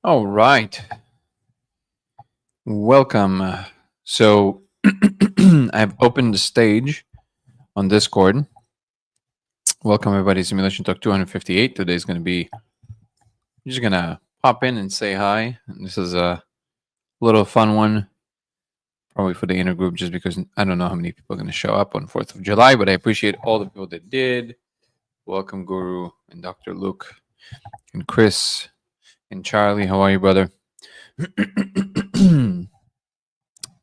All right. Welcome. So I've opened the stage on Discord. Welcome everybody, Simulation Talk 258. Today's going to be just going to pop in and say hi. And this is a little fun one, probably for the inner group, just because I don't know how many people are going to show up on 4th of July, but I appreciate all the people that did. Welcome, Guru and Dr. Luke and Chris and Charlie. How are you, brother?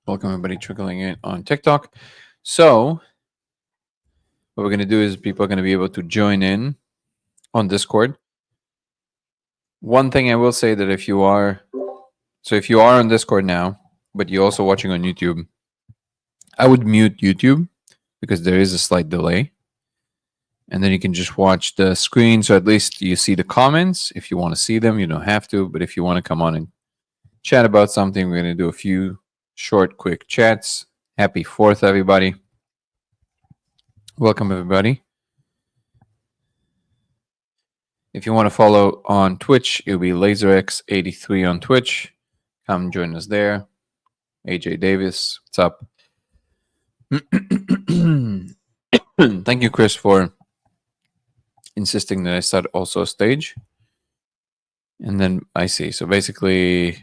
Welcome everybody trickling in on TikTok. So what we're going to do is people are going to be able to join in on Discord. One thing I will say that if you are on Discord now, but you're also watching on YouTube, I would mute YouTube because there is a slight delay. And then you can just watch the screen. So at least you see the comments. If you want to see them, you don't have to. But if you want to come on and chat about something, we're going to do a few short, quick chats. Happy 4th, everybody. Welcome, everybody. If you want to follow on Twitch, it'll be LaserX83 on Twitch. Come join us there. AJ Davis, what's up? Thank you, Chris, for insisting that I start also a stage. And then I see. So basically, if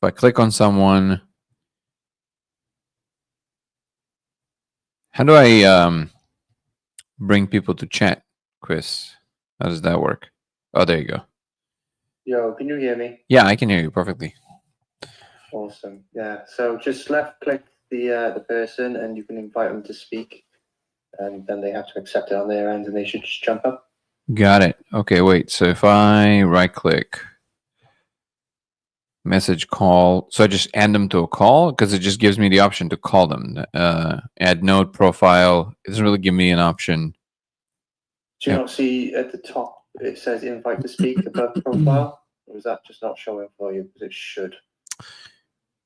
I click on someone, how do I bring people to chat, Chris? How does that work? Oh, there you go. Yo, can you hear me? Yeah, I can hear you perfectly. Awesome. Yeah. So just left click the person and you can invite them to speak. And then they have to accept it on their end and they should just jump up. Got it. Okay, wait. So if I right click, message call, so I just add them to a call because it just gives me the option to call them. Add note profile. It doesn't really give me an option. Do you not see at the top it says invite to speak above profile? Or is that just not showing for you? Because it should.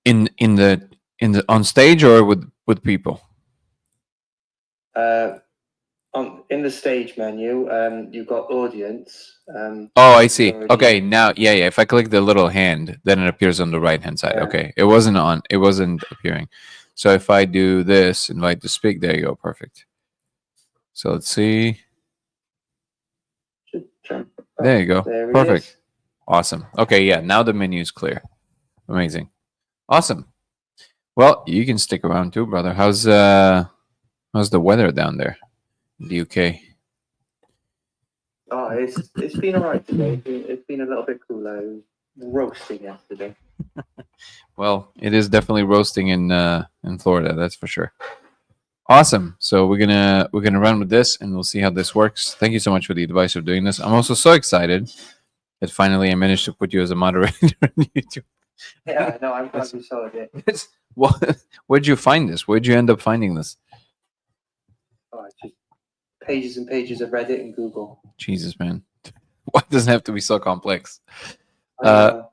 In the on stage or with people? In the stage menu, you've got audience. Oh, I see. Okay, now, yeah. If I click the little hand, then it appears on the right-hand side. Yeah. Okay, it wasn't appearing. So if I do this, invite to speak, there you go, perfect. So let's see. There you go, perfect. Awesome. Okay, yeah, now the menu is clear. Amazing. Awesome. Well, you can stick around too, brother. How's the weather down there? The UK. Oh, it's been alright today. It's been a little bit cooler. It was roasting yesterday. Well, it is definitely roasting in Florida, that's for sure. Awesome. So we're gonna run with this, and we'll see how this works. Thank you so much for the advice of doing this. I'm also so excited that finally I managed to put you as a moderator on YouTube. Yeah, no, I'm glad you saw it. Where'd you find this? Where'd you end up finding this? Oh, just pages and pages of Reddit and Google. Jesus, man. Why does it have to be so complex? I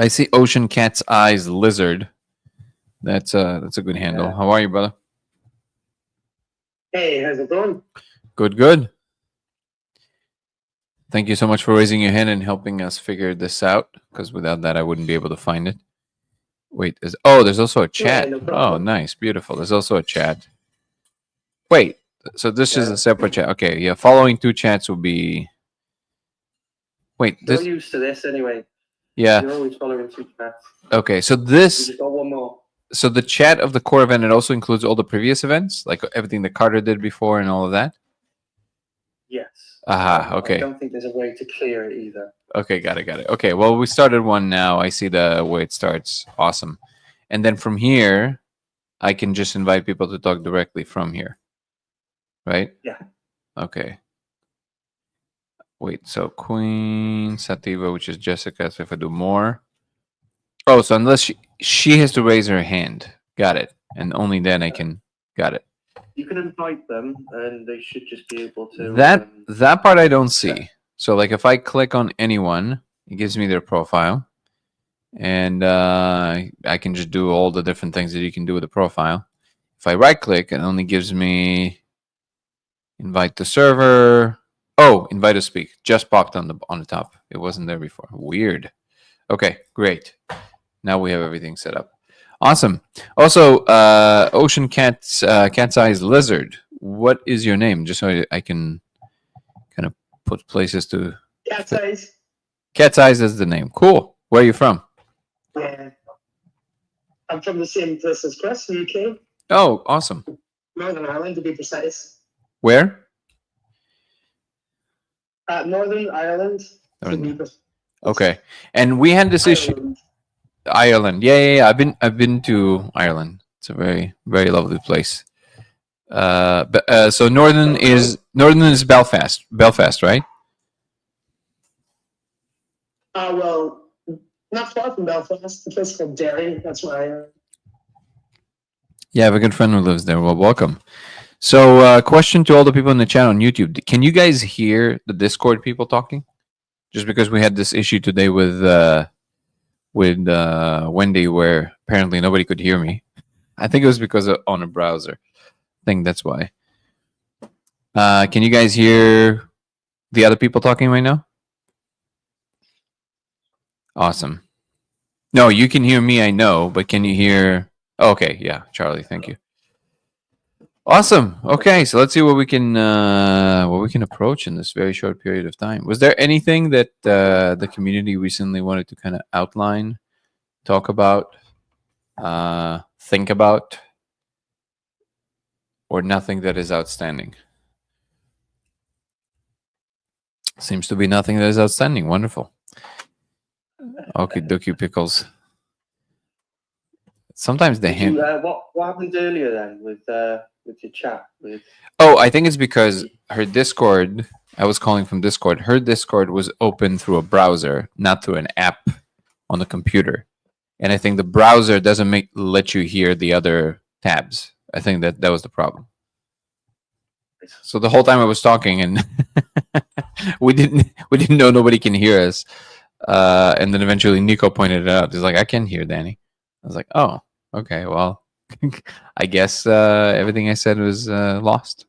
see Ocean Cat's Eyes Lizard. That's a good handle. Yeah. How are you, brother? Hey, how's it going? Good. Thank you so much for raising your hand and helping us figure this out, because without that, I wouldn't be able to find it. Wait, there's also a chat. Yeah, no, nice, beautiful. There's also a chat. Wait, so this is a separate chat. Okay, yeah, following two chats will be... Wait, You're used to this anyway. Yeah. You're always following two chats. Okay, so this... You just got one more. So the chat of the core event, it also includes all the previous events, like everything that Carter did before and all of that? Yes. Aha, okay. I don't think there's a way to clear it either. Okay, got it. Okay, well, we started one now. I see the way it starts. Awesome. And then from here, I can just invite people to talk directly from here. Right? Yeah. Okay. Wait, so Queen Sativa, which is Jessica, so if I do more. Oh, so unless she has to raise her hand. Got it. And only then I can... Got it. You can invite them, and they should just be able to... That part I don't see. So, like, if I click on anyone, it gives me their profile. And I can just do all the different things that you can do with the profile. If I right-click, it only gives me invite the server, Oh, invite to speak. Just popped on the top. It wasn't there before. Weird. Okay, great. Now we have everything set up. Awesome. Also, Ocean Cat's Eyes Lizard. What is your name? Just so I can kind of put places to. Cat's Eyes. Cat's Eyes is the name. Cool. Where are you from? Yeah. I'm from the same place as Chris, UK. Oh, awesome. Northern Ireland, to be precise. Where? Northern Ireland. Okay. And we had this issue. Ireland. Yeah. I've been to Ireland. It's a very, very lovely place. So northern is Belfast. Belfast, right? Well, not far from Belfast. A place called Derry. That's where I am. Yeah, I have a good friend who lives there. Well, welcome. So, question to all the people in the chat on YouTube: can you guys hear the Discord people talking? Just because we had this issue today with Wendy, where apparently nobody could hear me. I think it was because on a browser. I think that's why. Can you guys hear the other people talking right now? Awesome. No, you can hear me, I know, but can you hear? Oh, okay, yeah, Charlie, thank you. Awesome. Okay, so let's see what we can approach in this very short period of time. Was there anything that the community recently wanted to kind of outline, talk about, think about, or nothing that is outstanding? Seems to be nothing that is outstanding. Wonderful. Okay, dokie pickles. Sometimes they hint. What happened earlier then with your chat with? Oh, I think it's because her Discord. I was calling from Discord. Her Discord was open through a browser, not through an app on the computer. And I think the browser doesn't let you hear the other tabs. I think that was the problem. So the whole time I was talking, and we didn't know nobody can hear us. And then eventually Nico pointed it out. He's like, "I can hear Danny." I was like, "Oh, okay. Well, I guess everything I said was lost."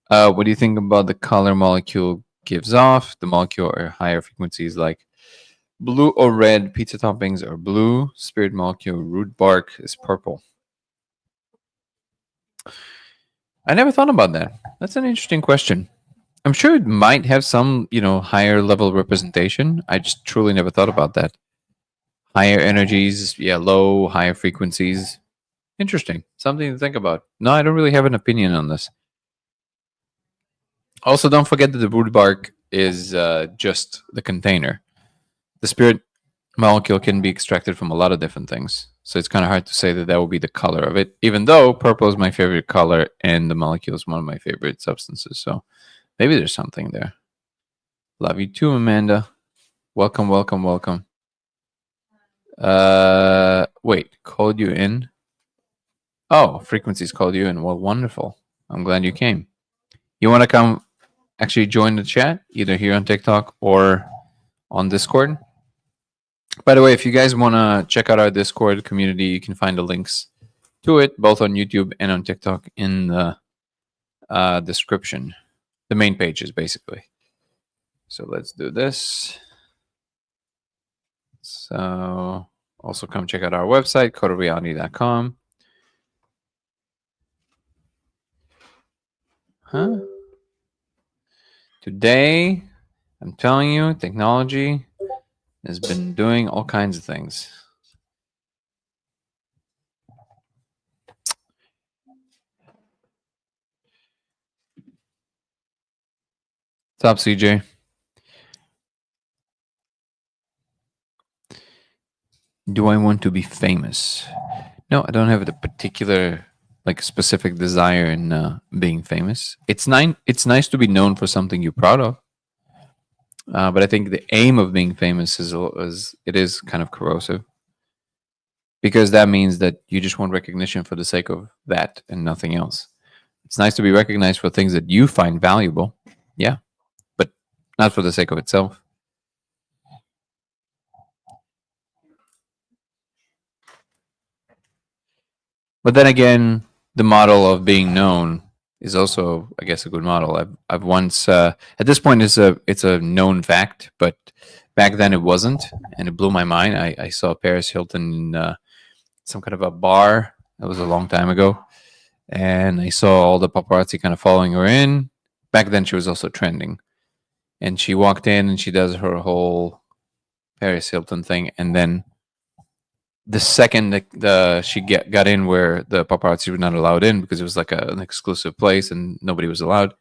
What do you think about the color molecule gives off? The molecule are higher frequencies like blue or red. Pizza toppings are blue. Spirit molecule root bark is purple. I never thought about that. That's an interesting question. I'm sure it might have some, higher level representation. I just truly never thought about that. Higher energies, yeah, low, higher frequencies. Interesting. Something to think about. No, I don't really have an opinion on this. Also, don't forget that the root bark is just the container. The spirit molecule can be extracted from a lot of different things. So it's kind of hard to say that will be the color of it, even though purple is my favorite color and the molecule is one of my favorite substances. So maybe there's something there. Love you too, Amanda. Welcome. Wait, called you in? Oh, frequencies called you in. Well, wonderful. I'm glad you came. You want to come actually join the chat, either here on TikTok or on Discord? By the way, if you guys want to check out our Discord community, you can find the links to it both on YouTube and on TikTok in the description. The main pages, basically. So let's do this. So also come check out our website, codeofreality.com. Huh? Today, I'm telling you, technology has been doing all kinds of things. What's up, CJ? Do I want to be famous? No, I don't have the particular, specific desire in being famous. It's nice to be known for something you're proud of. But I think the aim of being famous is kind of corrosive, because that means that you just want recognition for the sake of that and nothing else. It's nice to be recognized for things that you find valuable, yeah, but not for the sake of itself. But then again, the model of being known is also, I guess, a good model. I've once at this point it's a known fact, but back then it wasn't, and it blew my mind. I saw Paris Hilton in some kind of a bar. That was a long time ago, and I saw all the paparazzi kind of following her in. Back then, she was also trending, and she walked in and she does her whole Paris Hilton thing, and then the second she got in where the paparazzi were not allowed in because it was like an exclusive place and nobody was allowed.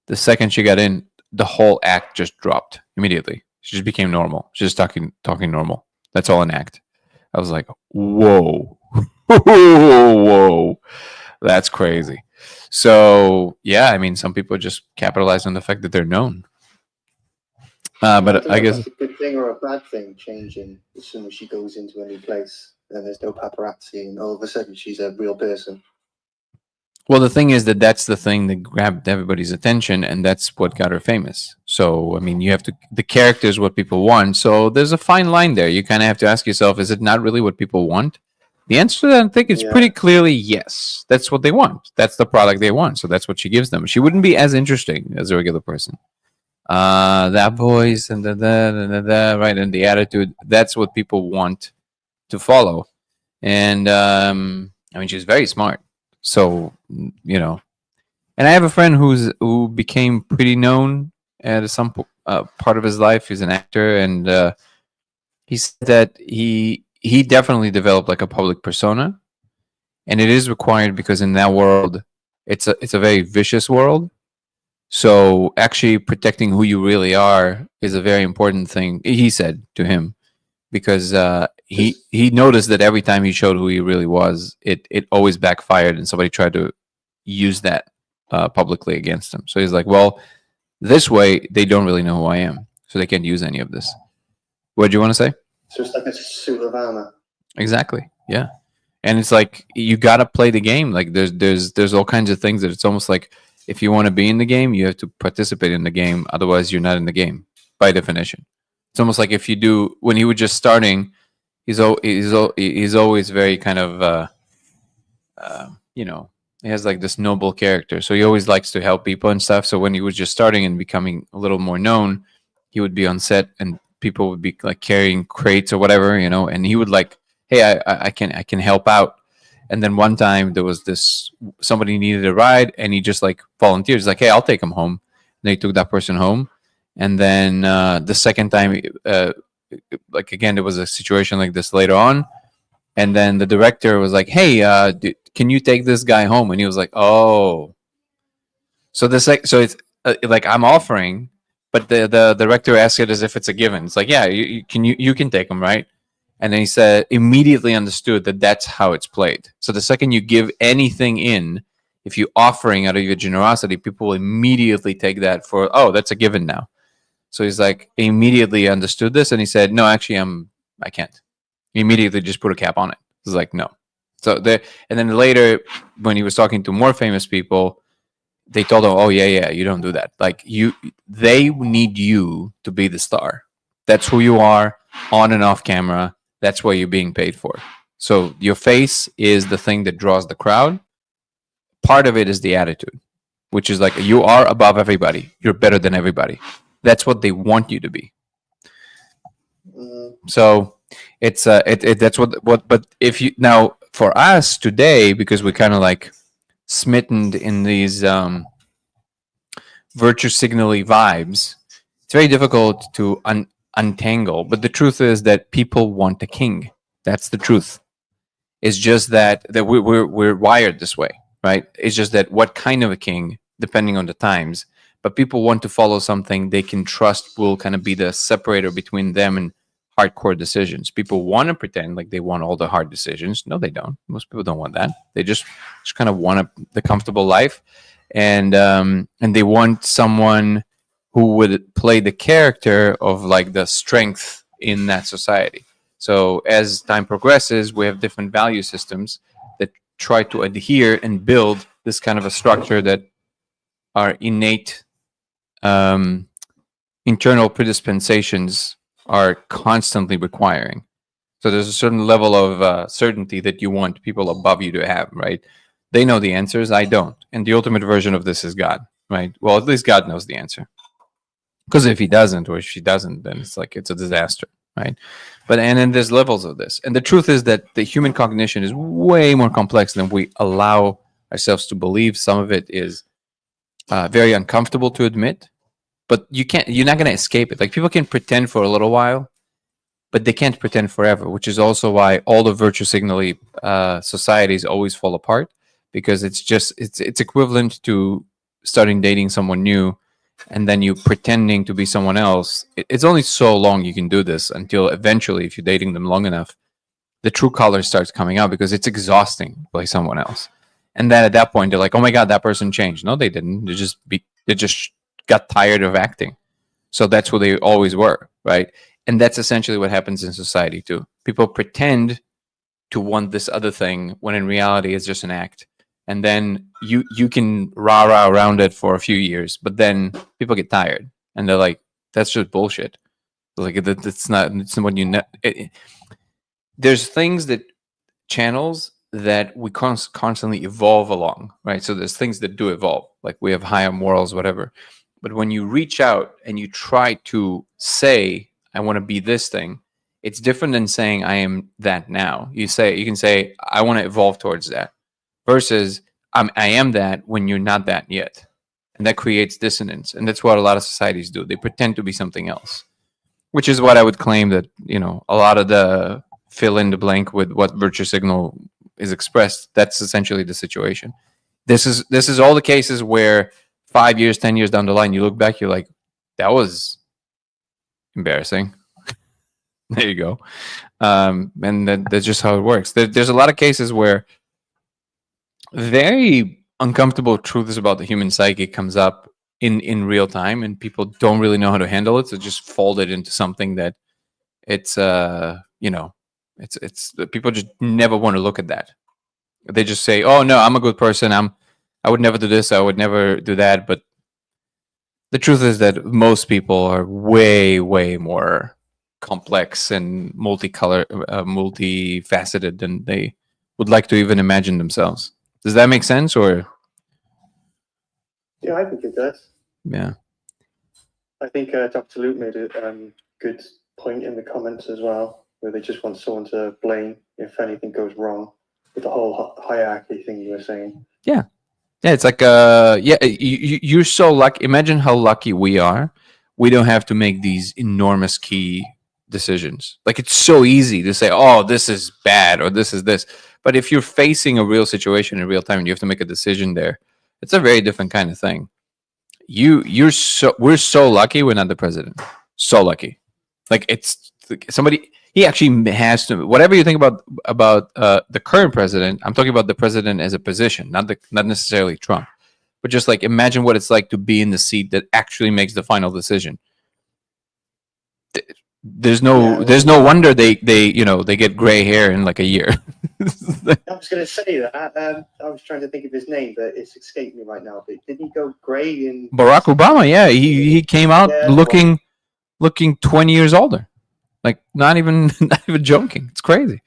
The second she got in, the whole act just dropped immediately. She just became normal. She just talking normal. That's all an act. I was like, whoa, whoa, that's crazy. So yeah, I mean, some people just capitalize on the fact that they're known. But I guess that's a good thing or a bad thing changing as soon as she goes into a new place and there's no paparazzi and all of a sudden she's a real person. well, the thing is that that's the thing that grabbed everybody's attention, and that's what got her famous. So I mean, you have to the character is what people want. So there's a fine line there. You kind of have to ask yourself, is it not really what people want? The answer to that, I think, is pretty clearly yes. That's what they want. That's the product they want. So that's what she gives them. She wouldn't be as interesting as a regular person. That voice and the right, and the attitude, that's what people want to follow. And I mean, she's very smart. So, you know, and I have a friend who became pretty known at some part of his life. He's an actor, and he said that he definitely developed like a public persona, and it is required because in that world, it's a very vicious world. So actually protecting who you really are is a very important thing. He said to him, because he noticed that every time he showed who he really was, it always backfired, and somebody tried to use that publicly against him. So he's like, well, this way they don't really know who I am, so they can't use any of this. What do you want to say? So it's like a suit of armor. Exactly. Yeah. And it's like you gotta play the game. Like there's all kinds of things that it's almost like if you want to be in the game, you have to participate in the game. Otherwise, you're not in the game by definition. It's almost like if you do when he was just starting, he's always very kind of you know, he has like this noble character. So he always likes to help people and stuff. So when he was just starting and becoming a little more known, he would be on set and people would be like carrying crates or whatever, you know, and he would like, hey, I can help out. And then one time there was this somebody needed a ride and he just like volunteered. He's like, hey, I'll take him home. And they took that person home. And then the second time, like again, there was a situation like this later on. And then the director was like, hey, can you take this guy home? And he was like, oh. So it's like I'm offering, but the director asked it as if it's a given. It's like, yeah, you can take him, right? And then he said, immediately understood that that's how it's played. So the second you give anything in, if you're offering out of your generosity, people will immediately take that for, oh, that's a given now. So he's like, immediately understood this. And he said, no, actually, I can't. He immediately just put a cap on it. He's like, no. So and then later, when he was talking to more famous people, they told him, oh, yeah, you don't do that. Like they need you to be the star. That's who you are on and off camera. That's what you're being paid for. So your face is the thing that draws the crowd. Part of it is the attitude, which is like you are above everybody. You're better than everybody. That's what they want you to be. So it's that's what. But if you now for us today, because we're kind of like smitten in these virtue signally vibes, it's very difficult to untangle. But the truth is that people want a king. That's the truth. It's just that we're wired this way, right? It's just that what kind of a king, depending on the times. But people want to follow something they can trust will kind of be the separator between them and hardcore decisions. People want to pretend like they want all the hard decisions. No, they don't. Most people don't want that. They just kind of want the comfortable life, and they want someone who would play the character of like the strength in that society. So as time progresses, we have different value systems that try to adhere and build this kind of a structure that our innate internal predispositions are constantly requiring. So there's a certain level of certainty that you want people above you to have, right? They know the answers. I don't. And the ultimate version of this is God, right? Well, at least God knows the answer. Because if he doesn't, or if she doesn't, then it's like it's a disaster, right? But and then there's levels of this. And the truth is that the human cognition is way more complex than we allow ourselves to believe. Some of it is very uncomfortable to admit, but you're not going to escape it. Like people can pretend for a little while, but they can't pretend forever, which is also why all the virtue signally societies always fall apart, because it's equivalent to starting dating someone new and then you pretending to be someone else. It's only so long you can do this until eventually, if you're dating them long enough, the true color starts coming out because it's exhausting by someone else. And then at that point, they're like, "Oh my god, that person changed." No, they didn't. They just got tired of acting. So that's who they always were, right? And that's essentially what happens in society too. People pretend to want this other thing when in reality it's just an act. And then you can rah around it for a few years, but then people get tired and they're like, "That's just bullshit." Like it's not. It's what you know. There's things that channels that we constantly evolve along, right? So there's things that do evolve, like we have higher morals, whatever. But when you reach out and you try to say, "I want to be this thing," it's different than saying, "I am that now." You can say, "I want to evolve towards that," versus I am that when you're not that yet. And that creates dissonance. And that's what a lot of societies do. They pretend to be something else, which is what I would claim that, a lot of the fill in the blank with what virtue signal is expressed. That's essentially the situation. This is all the cases where 5 years, 10 years down the line, you look back, you're like, that was embarrassing. There you go. And that's just how it works. There's a lot of cases where very uncomfortable truths about the human psyche comes up in real time, and people don't really know how to handle it. So just fold it into something that it's it's people just never want to look at that. They just say, "Oh no, I'm a good person. I would never do this. I would never do that." But the truth is that most people are way, way more complex and multifaceted than they would like to even imagine themselves. Does that make sense? Or Yeah, I think it does. yeah, I think Dr. Luke made a good point in the comments as well, where they just want someone to blame if anything goes wrong with the whole hierarchy thing you were saying. yeah. It's like you're so lucky. Imagine how lucky we are. We don't have to make these enormous key decisions. Like it's so easy to say, "Oh, this is bad," or "This is this." But if you're facing a real situation in real time and you have to make a decision there, it's a very different kind of thing. We're so lucky we're not the president. So lucky. Like it's somebody. He actually has to. Whatever you think about the current president, I'm talking about the president as a position, not necessarily Trump, but just like imagine what it's like to be in the seat that actually makes the final decision. There's no wonder they get gray hair in like a year. I was going to say that. I was trying to think of his name, but it's escaped me right now. But did he go gray in Barack Obama? Yeah, he came out looking 20 years older. Like not even joking. It's crazy.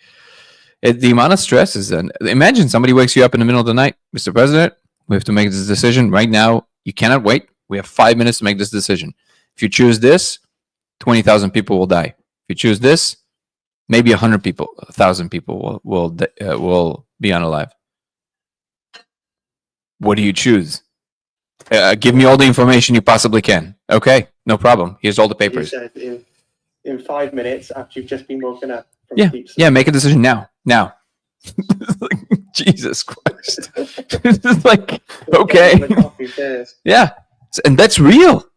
The amount of stress is. And imagine somebody wakes you up in the middle of the night, Mr. President. We have to make this decision right now. You cannot wait. We have 5 minutes to make this decision. If you choose this, 20,000 people will die. If you choose this, maybe 1,000 people will be unalive. What do you choose? Give me all the information you possibly can. Okay, no problem. Here's all the papers. You said in 5 minutes after you've just been woken up from sleep. Yeah, make a decision now. Jesus Christ. It's like, okay. Yeah, and that's real.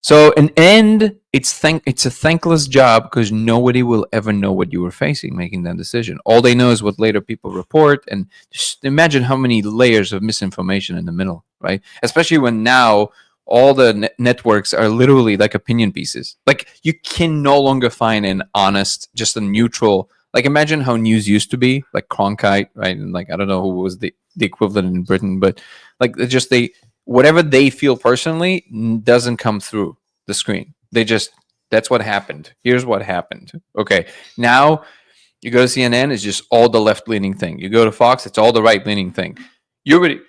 So in end, it's a thankless job because nobody will ever know what you were facing making that decision. All they know is what later people report, and just imagine how many layers of misinformation in the middle, right? Especially when now all the networks are literally like opinion pieces. Like you can no longer find an honest, just a neutral. Like imagine how news used to be, like Cronkite, right? And like I don't know who was the equivalent in Britain, but like whatever they feel personally doesn't come through the screen. That's what happened. Here's what happened. Okay. Now you go to CNN, it's just all the left-leaning thing. You go to Fox, it's all the right-leaning thing. you already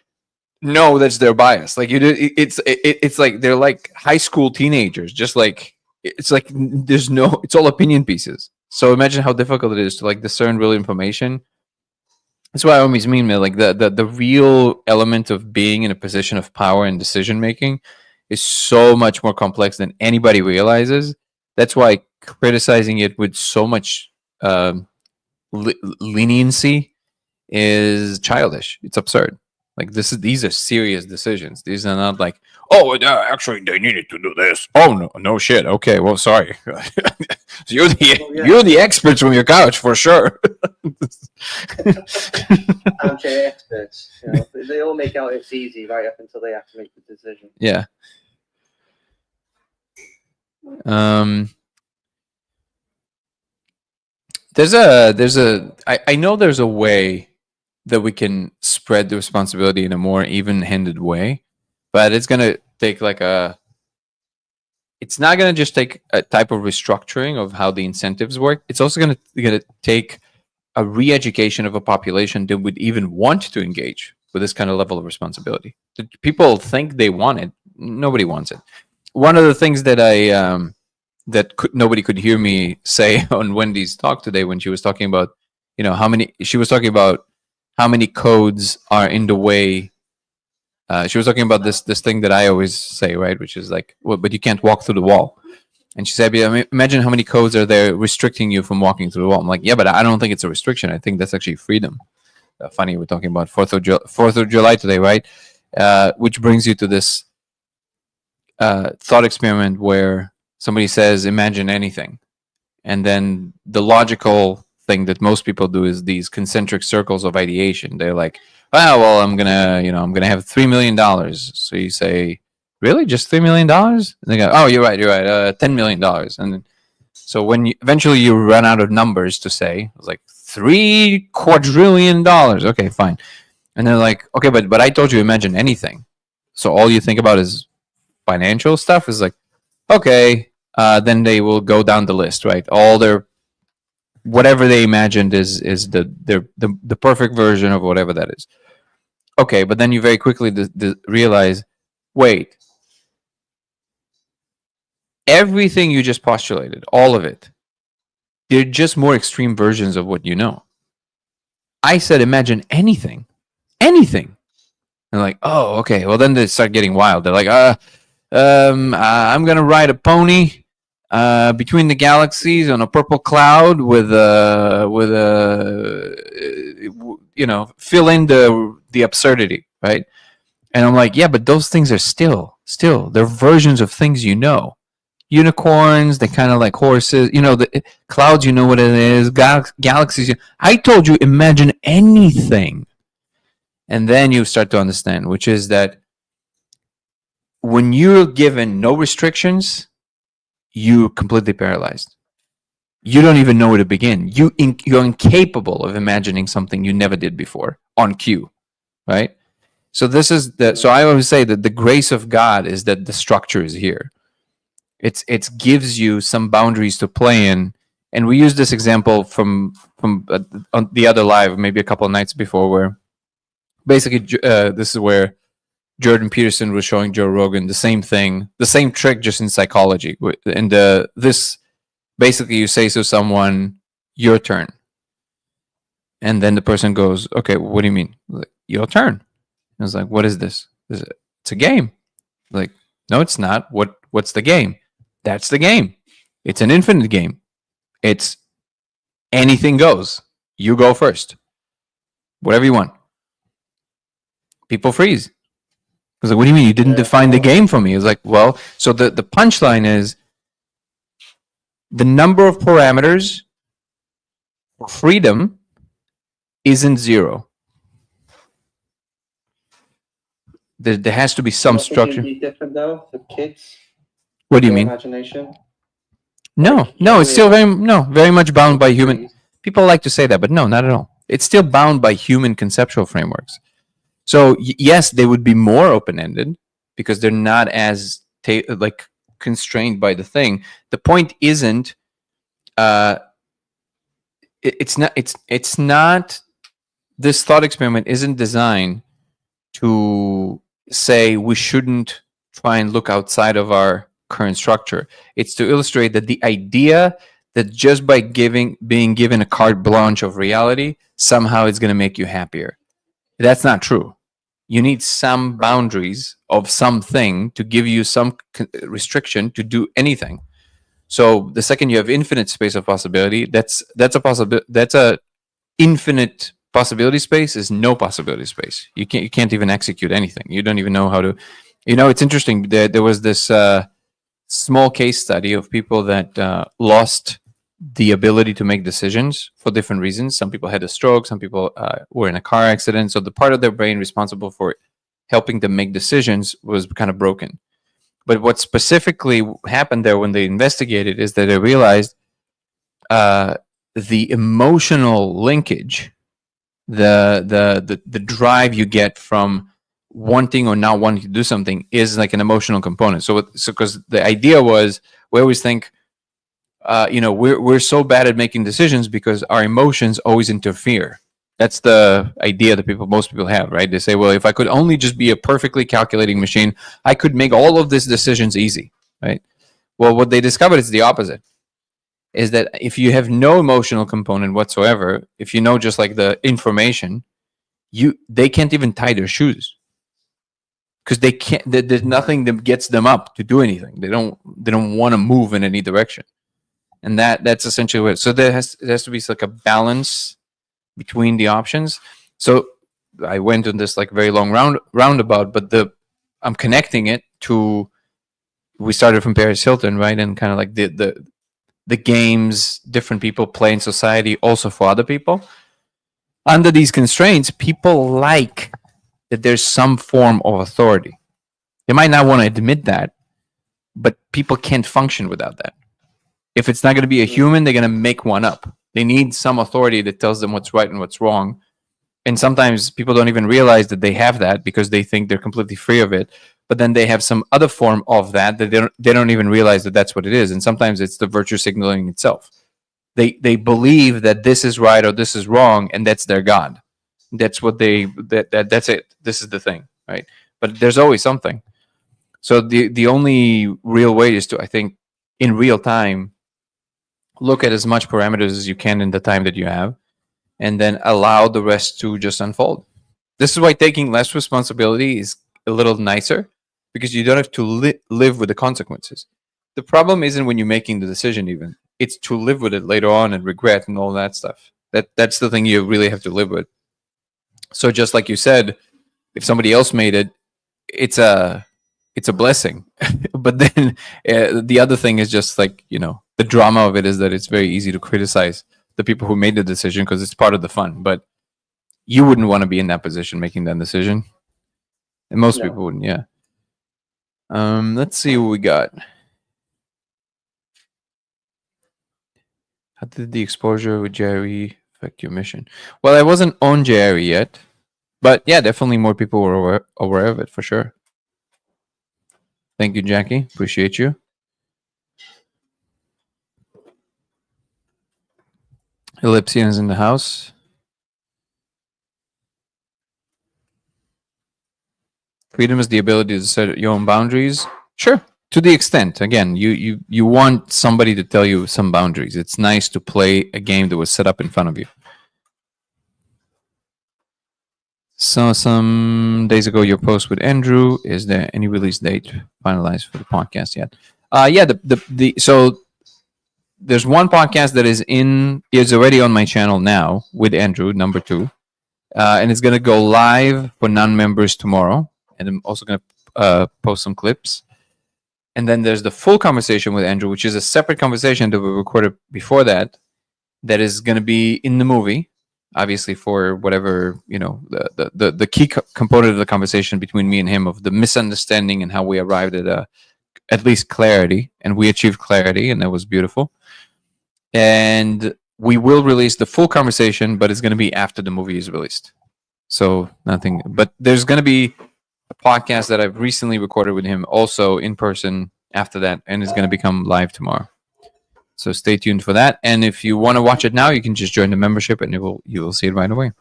know that's their bias. Like it's like they're like high school teenagers. Just like it's like there's no. It's all opinion pieces. So imagine how difficult it is to like discern real information. That's why I always mean, man, like the real element of being in a position of power and decision making is so much more complex than anybody realizes. That's why criticizing it with so much leniency is childish. It's absurd. Like these are serious decisions. These are not like, oh, actually they needed to do this. Oh no, no shit. Okay, well, sorry. you're the experts from your couch for sure. Armchair experts. You know, they all make out it's easy right up until they have to make the decision. Yeah. I know there's a way that we can spread the responsibility in a more even-handed way, but it's gonna take it's not gonna just take a type of restructuring of how the incentives work. It's also gonna take a re-education of a population that would even want to engage with this kind of level of responsibility. People think they want it. Nobody wants it. One of the things that nobody could hear me say on Wendy's talk today when she was talking about, she was talking about how many codes are in the way. She was talking about this thing that I always say, right, which is like, well, but you can't walk through the wall. And she said, imagine how many codes are there restricting you from walking through the wall. I'm like, yeah, but I don't think it's a restriction. I think that's actually freedom. Funny, we're talking about 4th of July today, right? Which brings you to this thought experiment where somebody says, imagine anything. And then the logical thing that most people do is these concentric circles of ideation. They're like, oh, well, I'm going to have $3 million. So you say, really? Just $3 million? And they go, oh, you're right. $10 million. And so when eventually you run out of numbers to say, it's like $3 quadrillion. Okay, fine. And they're like, okay, but I told you imagine anything. So all you think about is financial stuff. Is like, okay, then they will go down the list, right? All their whatever they imagined is the perfect version of whatever that is. Okay, but then you very quickly realize, wait, everything you just postulated, all of it, they're just more extreme versions of what you know. I said, imagine anything. And like, oh, okay. Well, then they start getting wild. They're like, I'm gonna ride a pony between the galaxies on a purple cloud with fill in the absurdity, right? And I'm like, yeah, but those things are still they're versions of things you know. Unicorns, they kind of like horses, the clouds, you know what it is, galaxies. I told you, imagine anything. And then you start to understand, which is that when you're given no restrictions, you're completely paralyzed. You don't even know where to begin. You're incapable of imagining something you never did before on cue, right? So so I always say that the grace of God is that the structure is here. It gives you some boundaries to play in. And we used this example from on the other live, maybe a couple of nights before, where basically this is where Jordan Peterson was showing Joe Rogan the same thing, the same trick, just in psychology. And this basically, you say to someone, "Your turn," and then the person goes, "Okay, what do you mean?" Like, your turn. I was like, "What is this? It's a game." Like, no, it's not. What's the game? That's the game. It's an infinite game. It's anything goes. You go first. Whatever you want. People freeze. I was like, what do you mean? You didn't define the game for me. It's like, well, so the punchline is the number of parameters for freedom isn't zero. There has to be some structure. Be different though for kids. What do you mean? Imagination. No, it's still very much bound by human. People like to say that, but no, not at all. It's still bound by human conceptual frameworks. So yes, they would be more open-ended because they're not as constrained by the thing. The point isn't. It's not. This thought experiment isn't designed to say we shouldn't try and look outside of our current structure. It's to illustrate that the idea that just by being given a carte blanche of reality, somehow it's going to make you happier. That's not true. You need some boundaries of something to give you some restriction to do anything. So the second you have infinite space of possibility, that's a possibility. That's a infinite possibility space is no possibility space. You can't even execute anything. You don't even know how to. It's interesting. There was this small case study of people that lost the ability to make decisions for different reasons. Some people had a stroke. Some people were in a car accident. So the part of their brain responsible for helping them make decisions was kind of broken. But what specifically happened there when they investigated is that they realized the emotional linkage, the drive you get from wanting or not wanting to do something is like an emotional component. So because the idea was, we always think, we're so bad at making decisions because our emotions always interfere. That's the idea that most people have, right? They say, well, if I could only just be a perfectly calculating machine, I could make all of these decisions easy, right? Well, what they discovered is the opposite. Is that if you have no emotional component whatsoever, if you know just like the information, they can't even tie their shoes because they can't. There's nothing that gets them up to do anything. They don't want to move in any direction, and that's essentially what. So there has to be like a balance between the options. So I went on this like very long roundabout, but I'm connecting it to. We started from Paris Hilton, right, and kind of like the games different people play in society also for other people. Under these constraints, people like that there's some form of authority. They might not want to admit that, but people can't function without that. If it's not going to be a human, they're going to make one up. They need some authority that tells them what's right and what's wrong. And sometimes people don't even realize that they have that because they think they're completely free of it. But then they have some other form of that they don't even realize that that's what it is. And sometimes it's the virtue signaling itself. They believe that this is right or this is wrong, and that's their God. That's what that's it. This is the thing, right? But there's always something. So the only real way is to, I think, in real time, look at as much parameters as you can in the time that you have, and then allow the rest to just unfold. This is why taking less responsibility is a little nicer, because you don't have to live with the consequences. The problem isn't when you're making the decision even. It's to live with it later on and regret and all that stuff. That's the thing you really have to live with. So just like you said, if somebody else made it, it's a blessing. But then the other thing is just like, the drama of it is that it's very easy to criticize the people who made the decision because it's part of the fun. But you wouldn't want to be in that position making that decision. And most people wouldn't, yeah. Let's see what we got. How did the exposure with Jerry affect your mission? Well, I wasn't on Jerry yet, but yeah, definitely more people were aware of it for sure. Thank you, Jackie. Appreciate you. Ellipsian is in the house. Freedom is the ability to set your own boundaries. Sure, to the extent. Again, you want somebody to tell you some boundaries. It's nice to play a game that was set up in front of you. So some days ago, your post with Andrew. Is there any release date finalized for the podcast yet? Yeah. So there's one podcast that is already on my channel now with Andrew, number 2, and it's gonna go live for non-members tomorrow. And I'm also going to post some clips. And then there's the full conversation with Andrew, which is a separate conversation that we recorded before that is going to be in the movie, obviously, for whatever, the key component of the conversation between me and him of the misunderstanding and how we arrived at least clarity. And we achieved clarity, and that was beautiful. And we will release the full conversation, but it's going to be after the movie is released. So nothing, but there's going to be a podcast that I've recently recorded with him also in person after that, and it's going to become live tomorrow. So stay tuned for that. And if you want to watch it now, you can just join the membership and you will see it right away.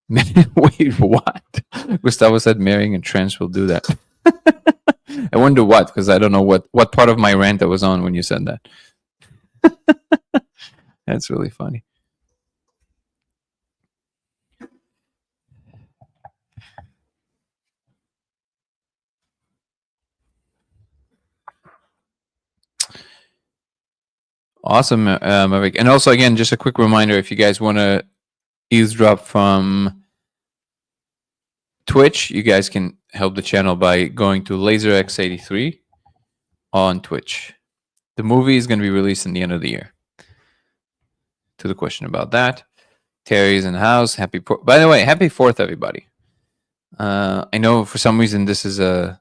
Wait, what? Gustavo said marrying a trench will do that. I wonder what, because I don't know what part of my rant I was on when you said that. That's really funny. Awesome, Maverick. And also, again, just a quick reminder, if you guys want to eavesdrop from Twitch, you guys can help the channel by going to LaserX83 on Twitch. The movie is going to be released in the end of the year. To the question about that, Terry's in the house. By the way, happy 4th, everybody. I know for some reason this is to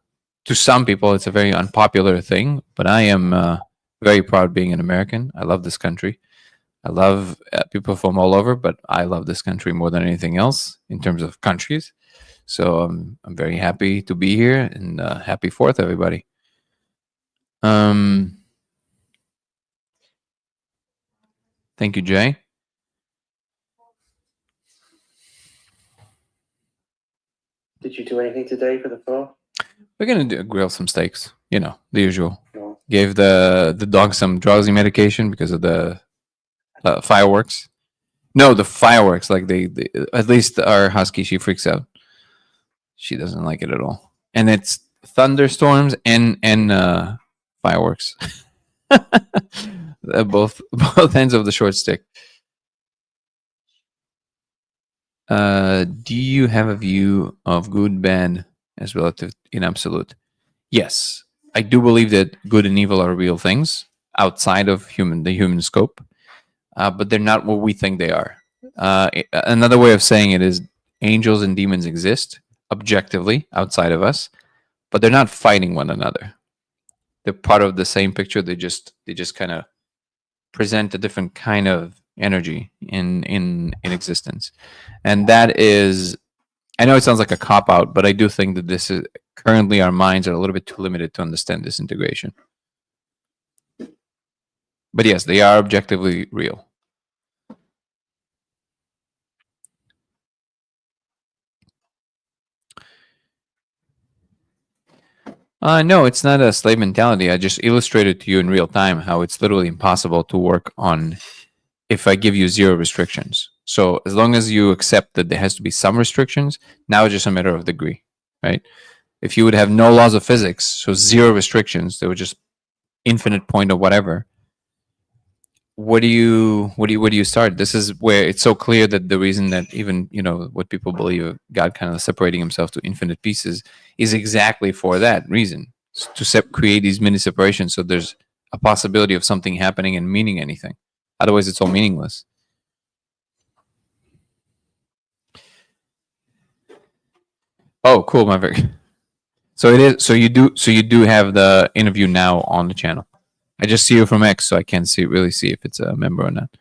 some people it's a very unpopular thing, but I am very proud being an American. I love this country. I love people from all over, but I love this country more than anything else in terms of countries. So I'm very happy to be here, and happy 4th, everybody. Thank you, Jay. Did you do anything today for the 4th? We're gonna grill some steaks. You know, the usual. No. Gave the dog some drowsy medication because of the fireworks. No, the fireworks. Like they at least our husky, she freaks out. She doesn't like it at all. And it's thunderstorms and fireworks. both ends of the short stick. Do you have a view of good, bad as relative in absolute? Yes, I do believe that good and evil are real things outside of the human scope, but they're not what we think they are. Another way of saying it is angels and demons exist objectively outside of us, but they're not fighting one another. They're part of the same picture. They just kind of present a different kind of energy in existence, and that is. I know it sounds like a cop out, but I do think that this is currently our minds are a little bit too limited to understand this integration. But yes, they are objectively real. No, it's not a slave mentality. I just illustrated to you in real time how it's literally impossible to work on if I give you 0 restrictions. So as long as you accept that there has to be some restrictions, now it's just a matter of degree, right? If you would have no laws of physics, so 0 restrictions, there were just infinite point or whatever. Where do you start? This is where it's so clear that the reason that even what people believe of God kind of separating himself to infinite pieces is exactly for that reason, to create these mini separations, so there's a possibility of something happening and meaning anything. Otherwise, it's all meaningless. Oh, cool, Maverick. So it is. So you do have the interview now on the channel. I just see you from X, so I can't really see if it's a member or not.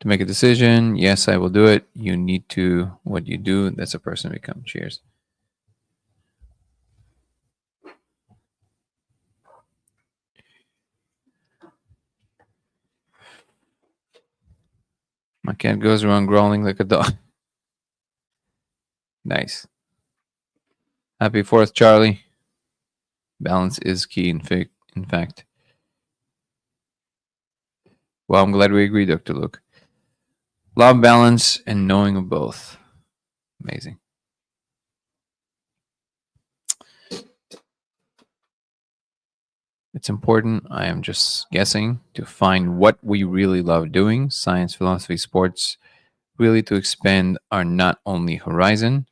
To make a decision, yes, I will do it. You need to. What you do, that's a person become. Cheers. My cat goes around growling like a dog. Nice. Happy 4th, Charlie. Balance is key, in fact. Well, I'm glad we agree, Dr. Luke. Love, balance, and knowing of both. Amazing. It's important, I am just guessing, to find what we really love doing, science, philosophy, sports, really to expand our not only horizon,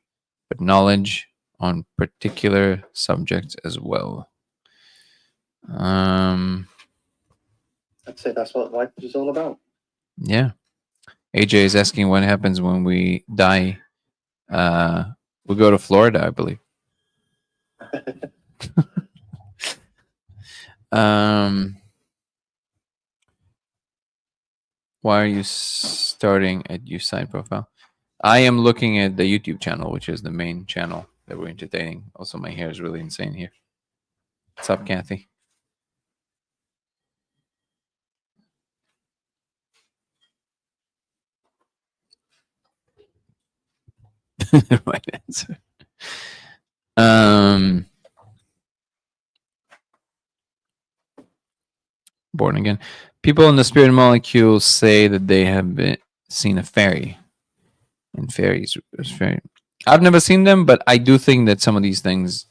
but knowledge on particular subjects as well. I'd say that's what life is all about. Yeah. AJ is asking what happens when we die. We go to Florida, I believe. Why are you starting at your side profile? I am looking at the YouTube channel, which is the main channel that we're entertaining. Also, my hair is really insane here. What's up, Kathy? Right answer. Born again. People in the spirit molecule say that they have seen a fairy, and fairies. Fairy. I've never seen them, but I do think that some of these things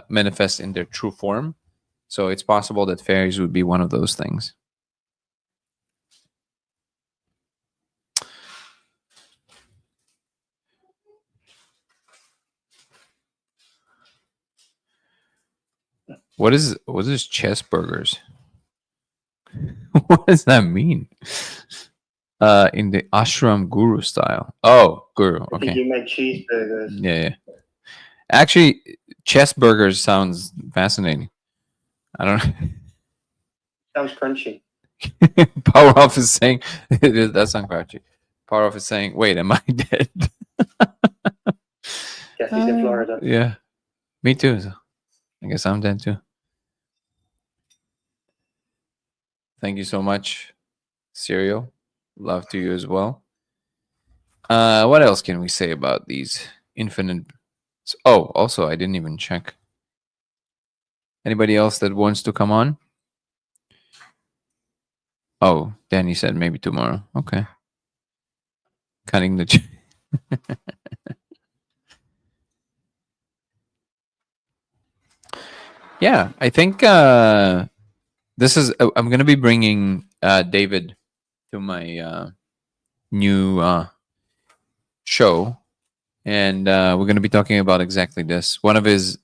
manifest in their true form. So it's possible that fairies would be one of those things. What is chess burgers? What does that mean? In the ashram guru style. Oh, guru. I think Okay. you meant cheeseburgers. Yeah. Actually, chess burgers sounds fascinating. I don't know. Sounds crunchy. Power off is saying that sounds crunchy. Power off is saying, "Wait, am I dead?" Guess he's in Florida. Yeah, me too. So I guess I'm dead too. Thank you so much, Serial. Love to you as well. What else can we say about these infinite? Oh, also, I didn't even check. Anybody else that wants to come on? Oh, Danny said maybe tomorrow. Okay. Cutting the. Yeah, I think this is. I'm going to be bringing David to my new show, and we're going to be talking about exactly this. One of his.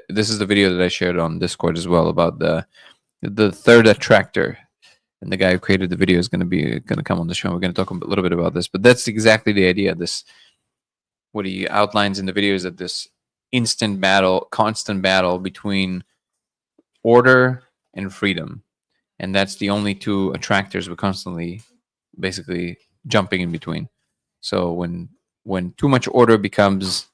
This is the video that I shared on Discord as well about the third attractor, and the guy who created the video is going to come on the show. We're going to talk a little bit about this, but that's exactly the idea. This what he outlines in the video is that this instant battle, constant battle between order and freedom, and that's the only two attractors we're constantly basically jumping in between. So when too much order becomes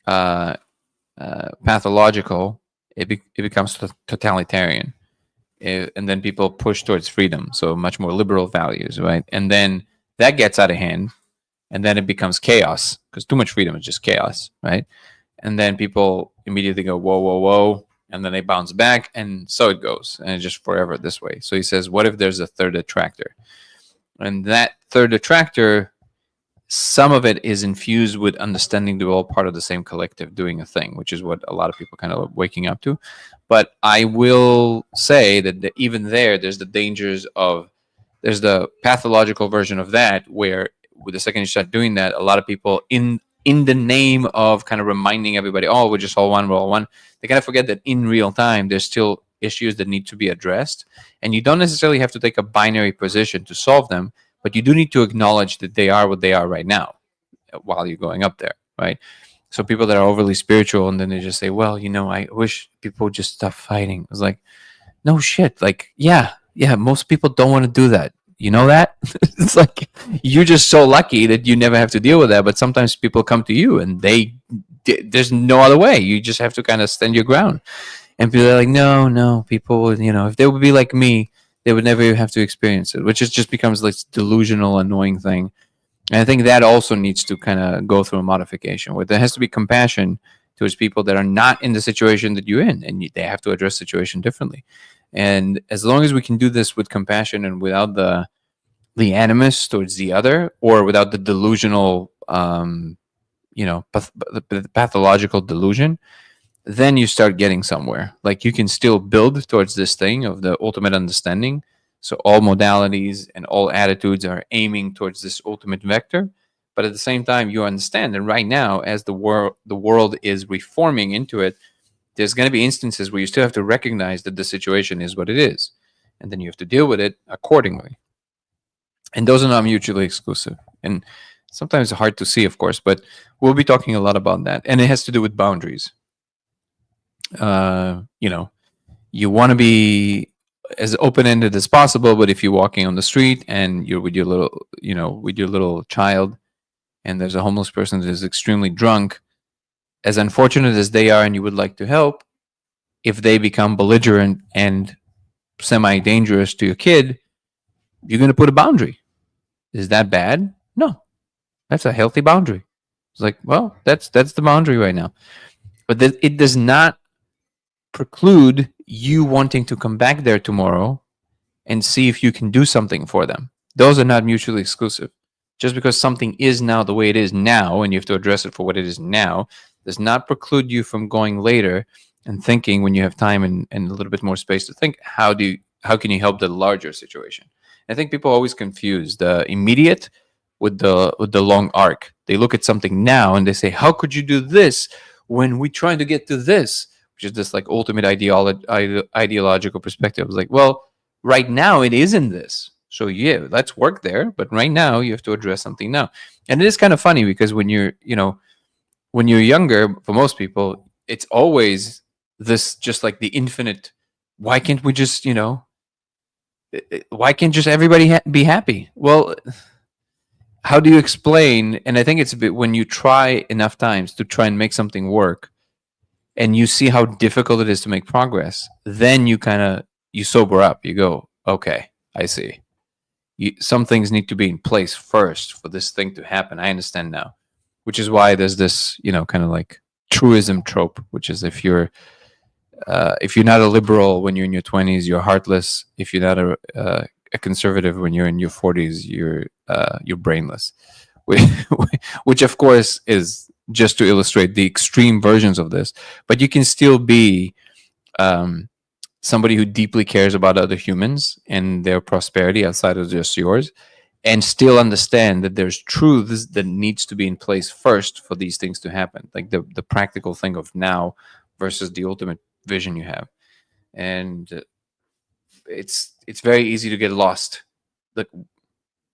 pathological, it becomes totalitarian, and then people push towards freedom, so much more liberal values, right? And then that gets out of hand, and then it becomes chaos because too much freedom is just chaos, right? And then people immediately go whoa, whoa, whoa, and then they bounce back, and so it goes, and it's just forever this way. So he says, what if there's a third attractor? And that third attractor, some of it is infused with understanding they're all part of the same collective doing a thing, which is what a lot of people kind of waking up to. But I will say that even there's the dangers of, there's the pathological version of that, where with the second you start doing that, a lot of people in the name of kind of reminding everybody, oh, we're just all one, we're all one, they kind of forget that in real time there's still issues that need to be addressed, and you don't necessarily have to take a binary position to solve them, but you do need to acknowledge that they are what they are right now while you're going up there, right? So people that are overly spiritual, and then they just say, well, I wish people would just stop fighting. It's like, no shit. Like, yeah, most people don't want to do that. You know that? It's like, you're just so lucky that you never have to deal with that. But sometimes people come to you and there's no other way. You just have to kind of stand your ground. And people are like, no, people would, if they would be like me, they would never have to experience it, which just becomes like delusional, annoying thing. And I think that also needs to kind of go through a modification where there has to be compassion towards people that are not in the situation that you're in, and they have to address the situation differently. And as long as we can do this with compassion and without the animus towards the other, or without the delusional, pathological delusion, then you start getting somewhere. Like, you can still build towards this thing of the ultimate understanding. So all modalities and all attitudes are aiming towards this ultimate vector. But at the same time, you understand that right now, as the world is reforming into it, there's going to be instances where you still have to recognize that the situation is what it is. And then you have to deal with it accordingly. And those are not mutually exclusive. And sometimes it's hard to see, of course, but we'll be talking a lot about that. And it has to do with boundaries. You want to be as open-ended as possible, but if you're walking on the street and you're with your little child, and there's a homeless person that is extremely drunk, as unfortunate as they are and you would like to help, if they become belligerent and semi-dangerous to your kid, you're going to put a boundary. Is that bad? No, that's a healthy boundary. It's like, well, that's the boundary right now. But it does not preclude you wanting to come back there tomorrow and see if you can do something for them. Those are not mutually exclusive. Just because something is now the way it is now, and you have to address it for what it is now, does not preclude you from going later and thinking, when you have time and a little bit more space to think, how can you help the larger situation? I think people always confuse the immediate with the long arc. They look at something now and they say, how could you do this when we're trying to get to this? Which is this like ultimate ideological perspective. It's like, well, right now it isn't this. So yeah, let's work there. But right now you have to address something now. And it is kind of funny because when you're younger, for most people, it's always this, just like the infinite, why can't we just, why can't just everybody be happy? Well, how do you explain? And I think it's a bit, when you try enough times to try and make something work and you see how difficult it is to make progress, then you sober up. You go, okay, I see. Some things need to be in place first for this thing to happen. I understand now, which is why there's this, kind of like truism trope, which is if you're not a liberal when you're in your 20s, you're heartless. If you're not a conservative when you're in your 40s, you're brainless. Which of course is just to illustrate the extreme versions of this. But you can still be somebody who deeply cares about other humans and their prosperity outside of just yours, and still understand that there's truths that needs to be in place first for these things to happen, like the practical thing of now versus the ultimate vision you have. And it's very easy to get lost, like,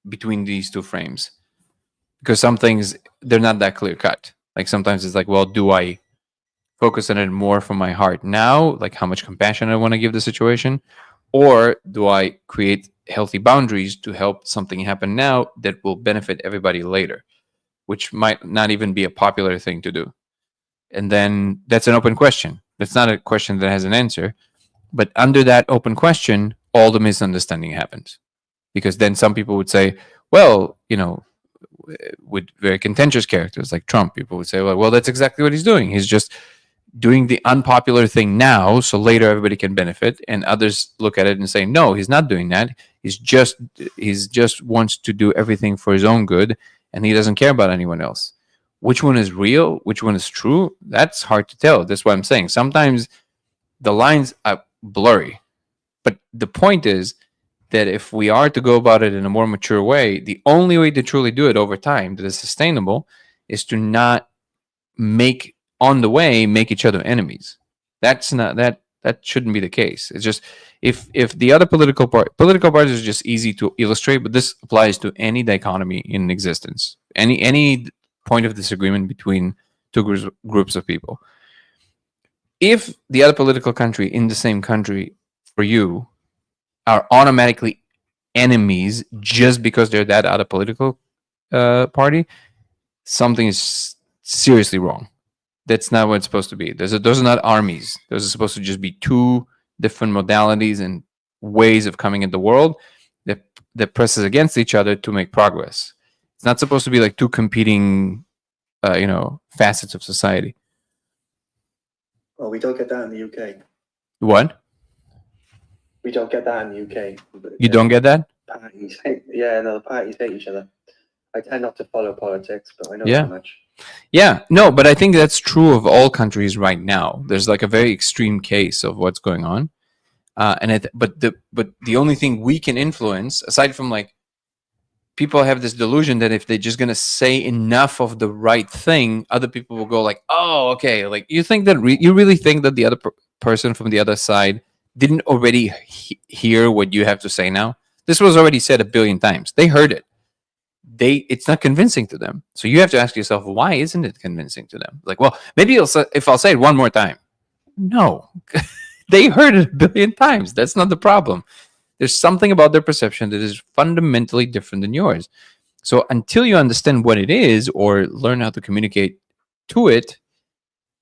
between these two frames, because some things, they're not that clear cut. Like sometimes it's like, well, do I focus on it more from my heart now, like how much compassion I want to give the situation, or do I create healthy boundaries to help something happen now that will benefit everybody later, which might not even be a popular thing to do. And then that's an open question. That's not a question that has an answer. But under that open question, all the misunderstanding happens. Because then some people would say, well, with very contentious characters like Trump, people would say, well, that's exactly what he's doing. He's just doing the unpopular thing now, so later everybody can benefit. And others look at it and say, no, he's not doing that. He's just wants to do everything for his own good, and he doesn't care about anyone else. Which one is real? Which one is true? That's hard to tell. That's what I'm saying. Sometimes the lines are blurry. But the point is that if we are to go about it in a more mature way, the only way to truly do it over time that is sustainable is to not make each other enemies. That's not that shouldn't be the case. It's just, if the other political parties are just easy to illustrate, but this applies to any dichotomy in existence, any point of disagreement between two groups of people. If the other political country in the same country for you are automatically enemies just because they're that other political party, something is seriously wrong. That's not what it's supposed to be. Those are not armies. Those are supposed to just be two different modalities and ways of coming in the world that presses against each other to make progress. It's not supposed to be like two competing, facets of society. Well, we don't get that in the UK. What? We don't get that in the UK. You don't get that? Parties hate, the parties hate each other. I tend not to follow politics, but I know Yeah. so much. Yeah, no, but I think that's true of all countries right now. There's like a very extreme case of what's going on, but the only thing we can influence, aside from like, people have this delusion that if they're just gonna say enough of the right thing, other people will go like, oh, okay. Like, you think that you really think that the other person from the other side didn't already hear what you have to say now? This was already said 1 billion times. They heard it. It's not convincing to them. So you have to ask yourself, why isn't it convincing to them? Like, well, maybe if I'll say it one more time. No, they heard it 1 billion times. That's not the problem. There's something about their perception that is fundamentally different than yours. So until you understand what it is or learn how to communicate to it,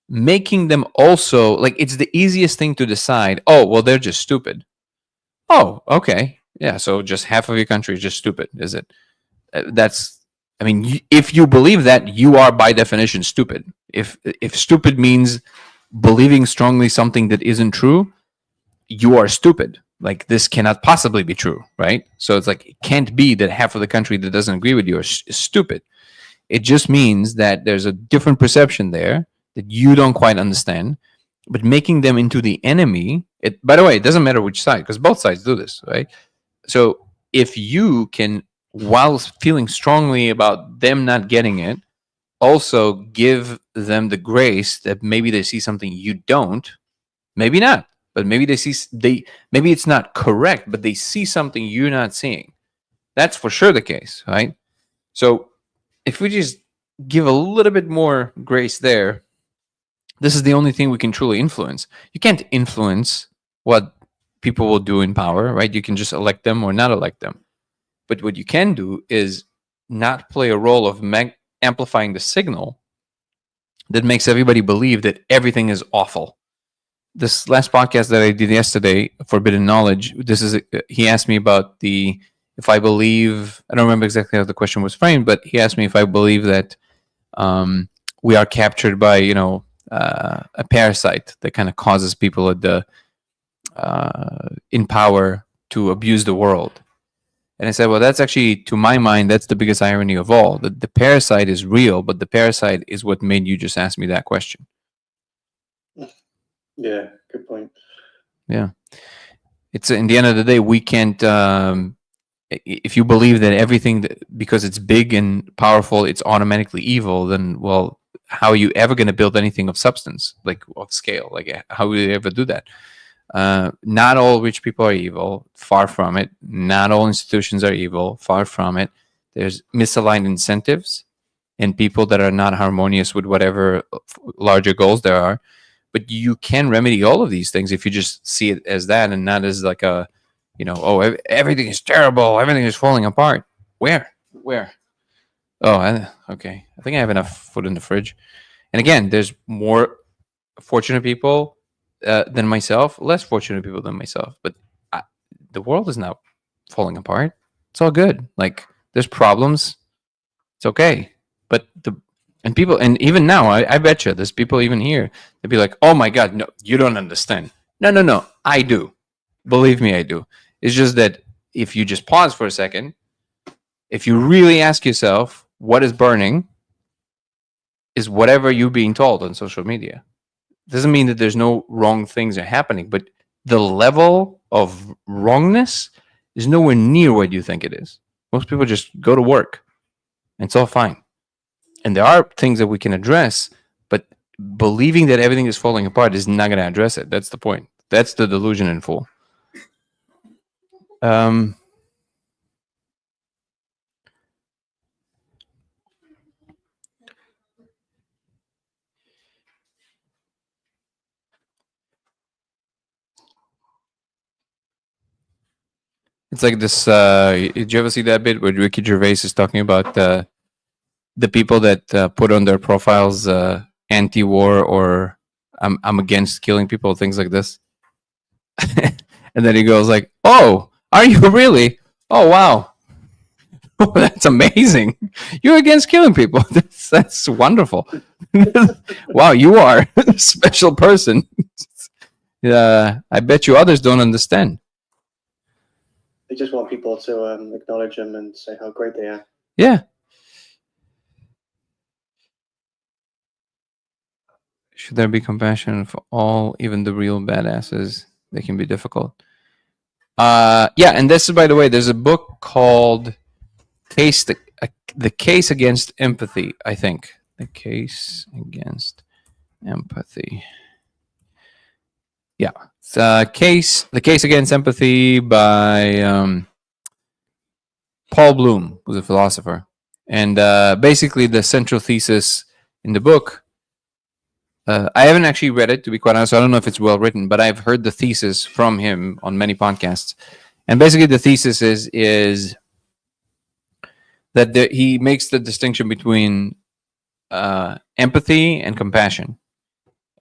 making them also, like, it's the easiest thing to decide, oh, well, they're just stupid. Oh, okay. Yeah, so just half of your country is just stupid, is it? That's I mean, if you believe that, you are by definition stupid. If stupid means believing strongly something that isn't true, you are stupid. Like, this cannot possibly be true, right? So it's like, it can't be that half of the country that doesn't agree with you is stupid. It just means that there's a different perception there that you don't quite understand. But making them into the enemy, by the way, it doesn't matter which side, because both sides do this, right? So if you can, while feeling strongly about them not getting it, also give them the grace that maybe they see something you don't, maybe not, but maybe maybe it's not correct, but they see something you're not seeing. That's for sure the case, right? So if we just give a little bit more grace there, this is the only thing we can truly influence. You can't influence what people will do in power, right? You can just elect them or not elect them. But what you can do is not play a role of amplifying the signal that makes everybody believe that everything is awful. This last podcast that I did yesterday, Forbidden Knowledge, he asked me about if I believe, I don't remember exactly how the question was framed, but he asked me if I believe that we are captured by, a parasite that kind of causes people in power to abuse the world. And I said, well, that's actually, to my mind, that's the biggest irony of all. That the parasite is real, but the parasite is what made you just ask me that question. Yeah, good point. Yeah. It's, in the end of the day, we can't, if you believe that everything, because it's big and powerful, it's automatically evil, then, well, how are you ever going to build anything of substance, like of scale? Like, how will you ever do that? Not all rich people are evil, far from it. Not all institutions are evil, far from it. There's misaligned incentives and people that are not harmonious with whatever larger goals there are. But you can remedy all of these things if you just see it as that and not as like a, everything is terrible, everything is falling apart. Where? Oh, okay. I think I have enough food in the fridge. And again, there's more fortunate people than myself, less fortunate people than myself. But the world is not falling apart. It's all good. Like, there's problems. It's okay. But people, and even now, I bet you there's people even here, they'd be like, oh my God, no, you don't understand. No, I do. Believe me, I do. It's just that if you just pause for a second, if you really ask yourself, what is burning is whatever you're being told on social media. Doesn't mean that there's no wrong things are happening, but the level of wrongness is nowhere near what you think it is. Most people just go to work and it's all fine. And there are things that we can address, but believing that everything is falling apart is not going to address it. That's the point. That's the delusion in full. It's like this. Did you ever see that bit where Ricky Gervais is talking about the people that put on their profiles anti-war or I'm against killing people, things like this? And then he goes like, "Oh, are you really? Oh, wow, that's amazing. You're against killing people. That's wonderful. Wow, you are a special person. I bet you others don't understand." They just want people to acknowledge them and say how great they are. Yeah. Should there be compassion for all, even the real badasses? They can be difficult. Yeah, and this is, by the way, there's a book called The Case Against Empathy, I think. The Case Against Empathy. Yeah. It's The Case Against Empathy by Paul Bloom, who's a philosopher. And basically the central thesis in the book, I haven't actually read it, to be quite honest. I don't know if it's well written, but I've heard the thesis from him on many podcasts. And basically the thesis is that he makes the distinction between empathy and compassion.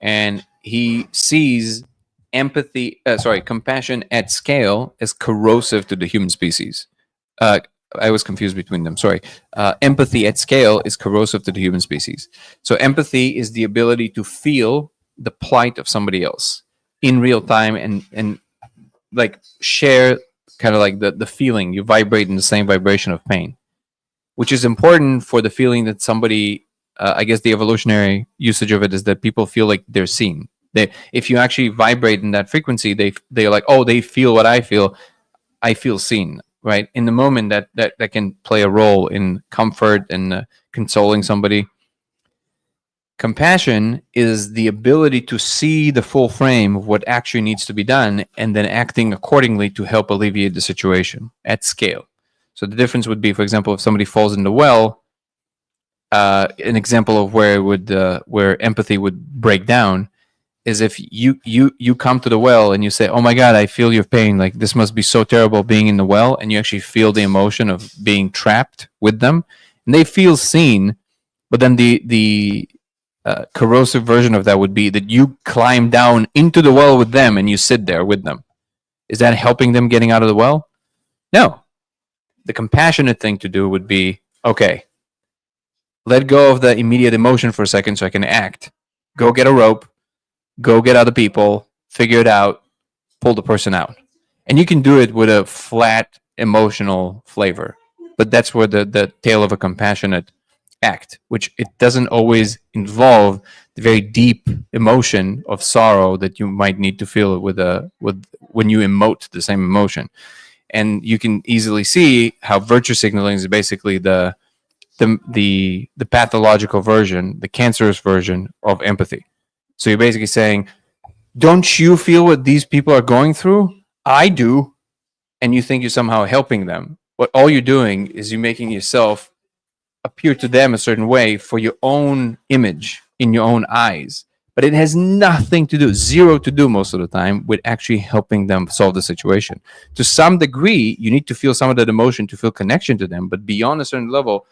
And he sees compassion at scale as corrosive to the human species. I was confused between them. Sorry. Empathy at scale is corrosive to the human species. So empathy is the ability to feel the plight of somebody else in real time and like share kind of like the feeling. You vibrate in the same vibration of pain, which is important for the feeling that somebody. I guess the evolutionary usage of it is that people feel like they're seen. They, if you actually vibrate in that frequency, they're like, oh, they feel what I feel. I feel seen, right? In the moment, that can play a role in comfort and consoling somebody. Compassion is the ability to see the full frame of what actually needs to be done and then acting accordingly to help alleviate the situation at scale. So the difference would be, for example, if somebody falls in the well, an example of where empathy would break down is if you come to the well and you say, "Oh my God, I feel your pain. Like this must be so terrible being in the well," and you actually feel the emotion of being trapped with them, and they feel seen. But then the corrosive version of that would be that you climb down into the well with them and you sit there with them. Is that helping them getting out of the well? No. The compassionate thing to do would be, okay, let go of the immediate emotion for a second so I can act. Go get a rope, go get other people, figure it out, pull the person out. And you can do it with a flat emotional flavor. But that's where the tale of a compassionate act, which it doesn't always involve the very deep emotion of sorrow that you might need to feel with when you emote the same emotion. And you can easily see how virtue signaling is basically the pathological version, the cancerous version of empathy. So you're basically saying, don't you feel what these people are going through? I do. And you think you're somehow helping them. But all you're doing is you're making yourself appear to them a certain way for your own image in your own eyes. But it has nothing to do, zero to do most of the time, with actually helping them solve the situation. To some degree, you need to feel some of that emotion to feel connection to them. But beyond a certain level,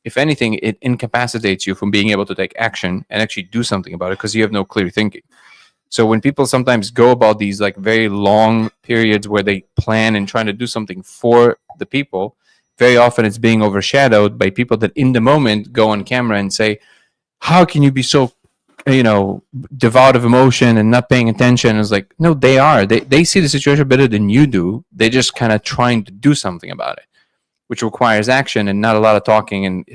if anything, it incapacitates you from being able to take action and actually do something about it because you have no clear thinking. So when people sometimes go about these like very long periods where they plan and trying to do something for the people, very often it's being overshadowed by people that in the moment go on camera and say, how can you be so, devout of emotion and not paying attention? It's like, no, they are. They see the situation better than you do. They're just kind of trying to do something about it, which requires action and not a lot of talking and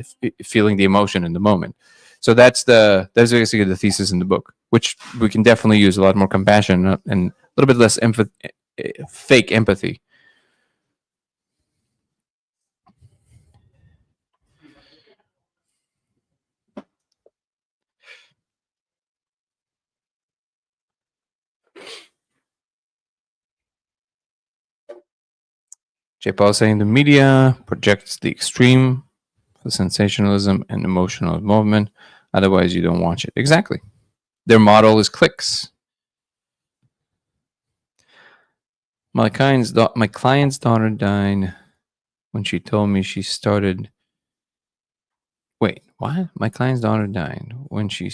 feeling the emotion in the moment. So that's basically the thesis in the book, which we can definitely use a lot more compassion and a little bit less fake empathy. J. Paul saying the media projects the extreme for sensationalism and emotional involvement. Otherwise, you don't watch it. Exactly. Their model is clicks. My client's daughter died when she told me she started. Wait, what? My client's daughter died when she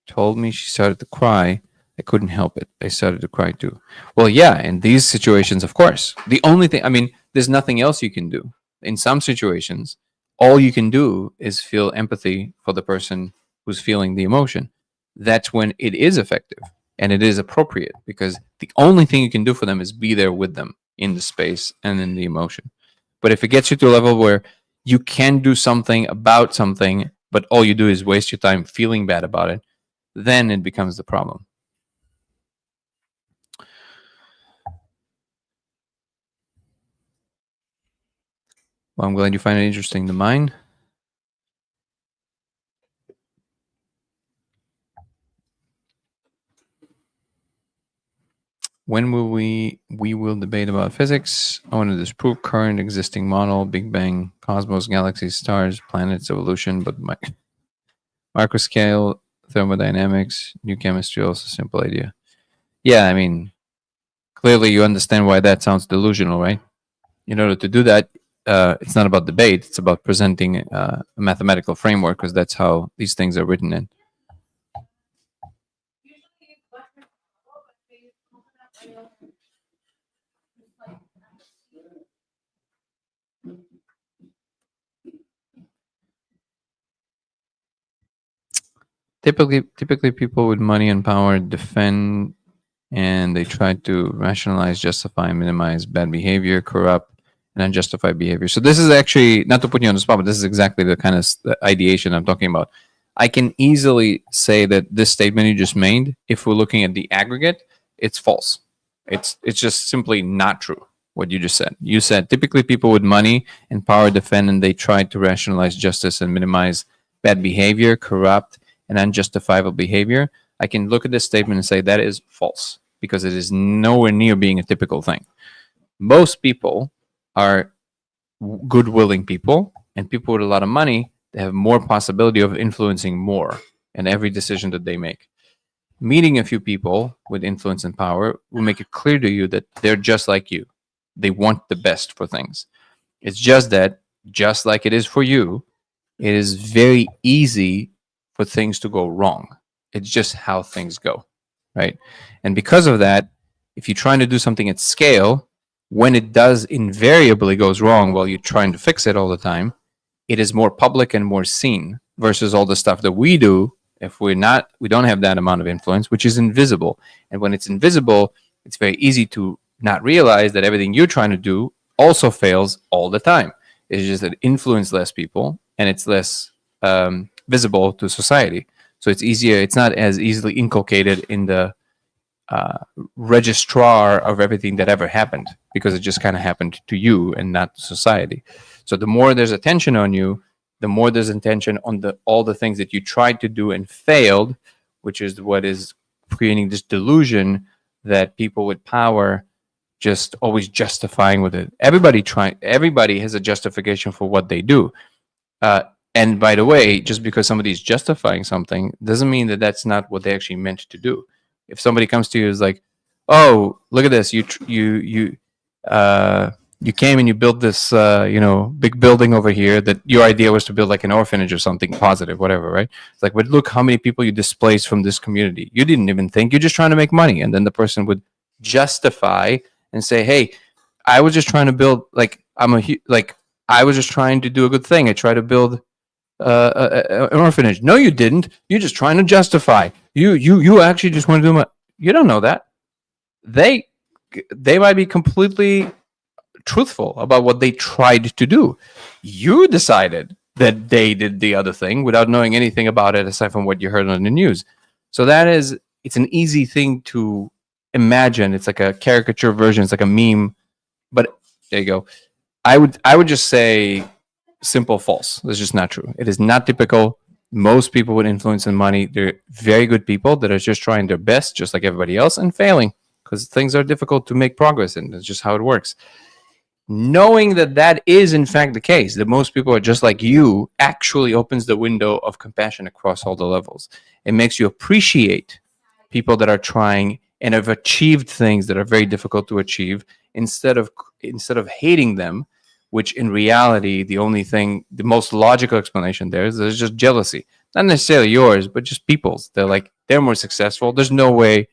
told me she started to cry. I couldn't help it. I started to cry too. Well, yeah, in these situations, of course. The only thing, I mean, there's nothing else you can do. In some situations, all you can do is feel empathy for the person who's feeling the emotion. That's when it is effective and it is appropriate because the only thing you can do for them is be there with them in the space and in the emotion. But if it gets you to a level where you can do something about something, but all you do is waste your time feeling bad about it, then it becomes the problem. Well, I'm glad you find it interesting. The mind. When will we will debate about physics? I want to disprove current existing model, Big Bang, cosmos, galaxies, stars, planets, evolution, but microscale, thermodynamics, new chemistry, also simple idea. Yeah, I mean, clearly you understand why that sounds delusional, right? In order to do that, it's not about debate, it's about presenting a mathematical framework because that's how these things are written in. typically people with money and power defend, and they try to rationalize, justify, and minimize bad behavior, corrupt, and unjustified behavior. So this is actually, not to put you on the spot, but this is exactly the kind of ideation I'm talking about. I can easily say that this statement you just made, if we're looking at the aggregate, it's false. It's just simply not true. What you just said. You said typically people with money and power defend, and they try to rationalize justice and minimize bad behavior, corrupt, and unjustifiable behavior. I can look at this statement and say that is false because it is nowhere near being a typical thing. Most people are good, willing people, and people with a lot of money, they have more possibility of influencing more in every decision that they make. Meeting a few people with influence and power will make it clear to you that they're just like you. They want the best for things. It's just that, just like it is for you, it is very easy for things to go wrong. It's just how things go, right? And because of that, if you're trying to do something at scale, when it does invariably goes wrong while you're trying to fix it all the time, it is more public and more seen versus all the stuff that we do if we don't have that amount of influence, which is invisible. And when it's invisible, it's very easy to not realize that everything you're trying to do also fails all the time. It's just that it influences less people and it's less visible to society. So it's easier. It's not as easily inculcated in the registrar of everything that ever happened because it just kind of happened to you and not to society. So the more there's attention on you, the more there's attention on all the things that you tried to do and failed, which is what is creating this delusion that people with power just always justifying with it. Everybody has a justification for what they do. And by the way, just because somebody's justifying something doesn't mean that that's not what they actually meant to do. If somebody comes to you is like, "Oh, look at this! You came and you built this, big building over here. That your idea was to build like an orphanage or something positive, whatever, right? It's like, but look how many people you displaced from this community. You didn't even think. You're just trying to make money." And then the person would justify and say, "Hey, I was just trying to build I was just trying to do a good thing. I tried to build an orphanage." No, you didn't. You're just trying to justify. You actually just want to do you don't know that. They might be completely truthful about what they tried to do. You decided that they did the other thing without knowing anything about it aside from what you heard on the news. So it's an easy thing to imagine. It's like a caricature version. It's like a meme. But there you go. I would just say simple false. That's just not true. It is not typical. Most people with influence and money, they're very good people that are just trying their best, just like everybody else, and failing because things are difficult to make progress in. That's just how it works. Knowing that is in fact the case, that most people are just like you, actually opens the window of compassion across all the levels. It makes you appreciate people that are trying and have achieved things that are very difficult to achieve instead of hating them, which in reality, the most logical explanation there is there's just jealousy. Not necessarily yours, but just people's. They're more successful. There's no way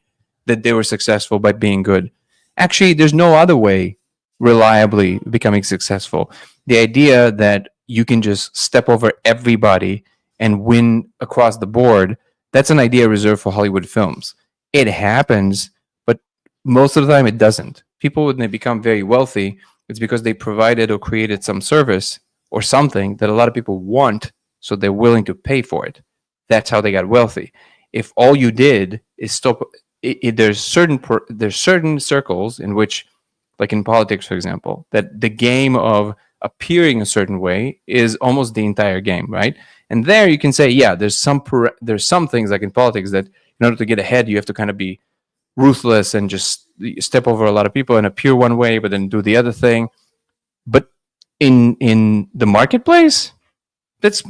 that they were successful by being good. Actually, there's no other way reliably becoming successful. The idea that you can just step over everybody and win across the board, that's an idea reserved for Hollywood films. It happens, but most of the time it doesn't. People, when they become very wealthy, it's because they provided or created some service or something that a lot of people want, so they're willing to pay for it. That's how they got wealthy. If all you did is stop, there's certain circles in which, like in politics, for example, that the game of appearing a certain way is almost the entire game, right? And there you can say, yeah, there's some things like in politics that in order to get ahead, you have to kind of be ruthless and just step over a lot of people and appear one way, but then do the other thing. But in the marketplace, that's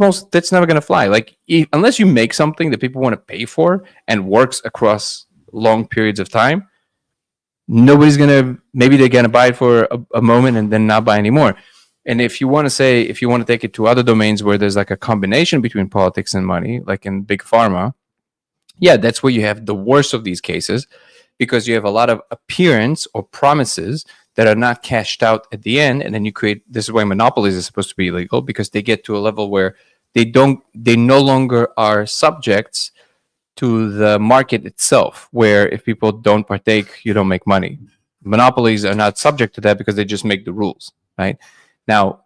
never going to fly. Like unless you make something that people want to pay for and works across long periods of time, nobody's going to, maybe they're going to buy it for a moment and then not buy anymore. And if you want to take it to other domains where there's like a combination between politics and money, like in big pharma, yeah, that's where you have the worst of these cases, because you have a lot of appearance or promises that are not cashed out at the end. And then this is why monopolies are supposed to be illegal, because they get to a level where they no longer are subjects to the market itself, where if people don't partake, you don't make money. Monopolies are not subject to that because they just make the rules, right? Now,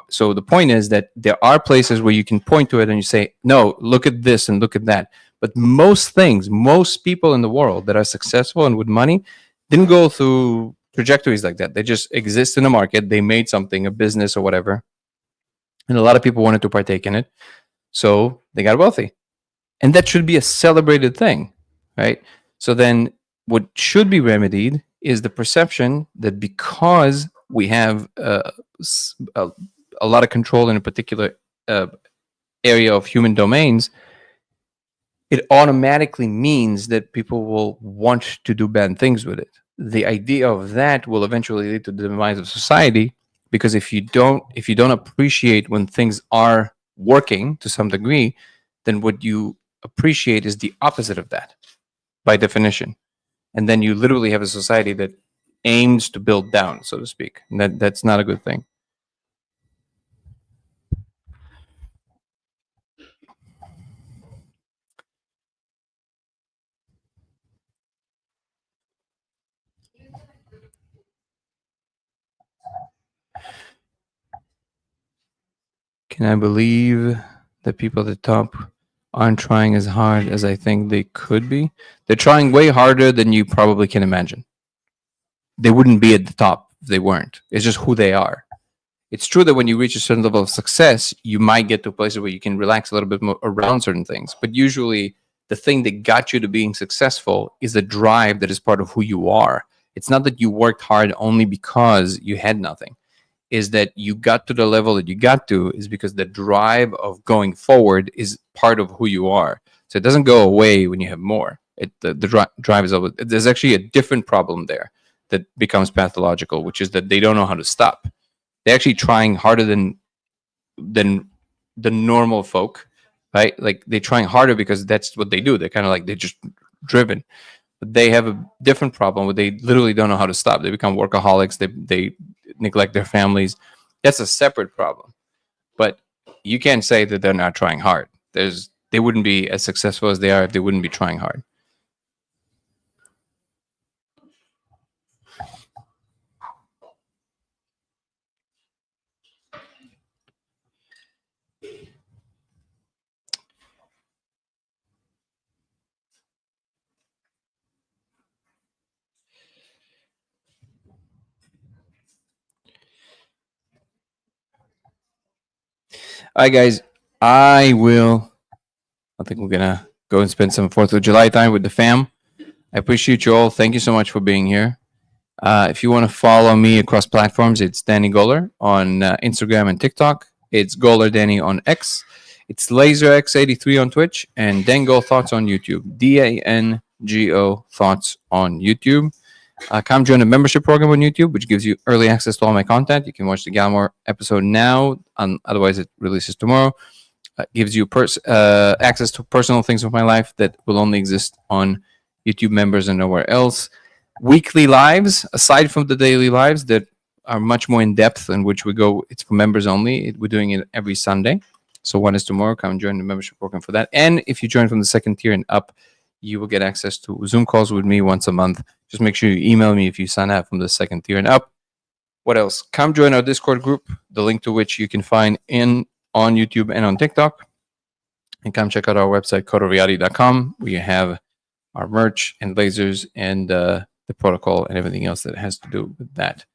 so the point is that there are places where you can point to it and you say, no, look at this and look at that. But most people in the world that are successful and with money didn't go through trajectories like that. They just exist in the market. They made something, a business or whatever. And a lot of people wanted to partake in it. So they got wealthy. And that should be a celebrated thing, right? So then what should be remedied is the perception that because we have a lot of control in a particular area of human domains, it automatically means that people will want to do bad things with it. The idea of that will eventually lead to the demise of society, because if you don't appreciate when things are working to some degree, then what you appreciate is the opposite of that by definition. And then you literally have a society that aims to build down, so to speak. And that's not a good thing. Can I believe that people at the top aren't trying as hard as I think they could be? They're trying way harder than you probably can imagine. They wouldn't be at the top if they weren't. It's just who they are. It's true that when you reach a certain level of success, you might get to places where you can relax a little bit more around certain things. But usually, the thing that got you to being successful is a drive that is part of who you are. It's not that you worked hard only because you had nothing. Is that you got to the level that you got to is because the drive of going forward is part of who you are. So it doesn't go away when you have more. The drive is always. There's actually a different problem there that becomes pathological, which is that they don't know how to stop. They're actually trying harder than the normal folk, right? Like they're trying harder because that's what they do. They're kind of like they're just driven. But they have a different problem where they literally don't know how to stop. They become workaholics. They neglect their families. That's a separate problem. But you can't say that they're not trying hard. They wouldn't be as successful as they are if they wouldn't be trying hard. All right, guys. I think we're gonna go and spend some 4th of July time with the fam. I appreciate you all. Thank you so much for being here. If you want to follow me across platforms, it's Danny Goller on Instagram and TikTok. It's Goller Danny on X. It's LaserX83 on Twitch and Dango Thoughts on YouTube. DANGO Thoughts on YouTube. Come join the membership program on YouTube, which gives you early access to all my content. You can watch the Gallimore episode now, otherwise it releases tomorrow. Gives you access to personal things of my life that will only exist on YouTube members and nowhere else. Weekly lives, aside from the daily lives that are much more in depth, in which we go, it's for members only. We're doing it every Sunday. So one is tomorrow. Come join the membership program for that. And if you join from the 2nd tier and up, you will get access to Zoom calls with me once a month. Just make sure you email me if you sign up from the 2nd tier and up. What else? Come join our Discord group, the link to which you can find on YouTube and on TikTok. And come check out our website, codeofreality.com, where you have our merch and lasers and the protocol and everything else that has to do with that.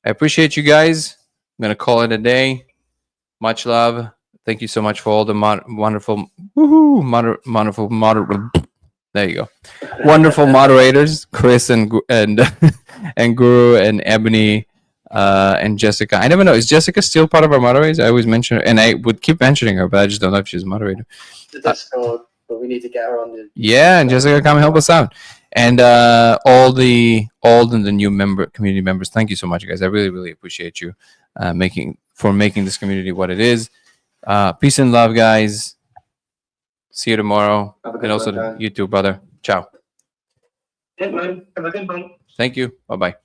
I appreciate you guys. I'm going to call it a day. Much love. Thank you so much for all the wonderful, there you go. Wonderful moderators, Chris and and Guru and Ebony and Jessica. I never know. Is Jessica still part of our moderators? I always mention her, and I would keep mentioning her, but I just don't know if she's a moderator. The Discord, but we need to get her on the. Yeah, and Jessica, come help us out. And all the new community members, thank you so much, guys. I really, really appreciate you making this community what it is. Peace and love, guys. See you tomorrow. And also you too, brother. Ciao. Yeah, man. Have a good one. Thank you. Bye-bye.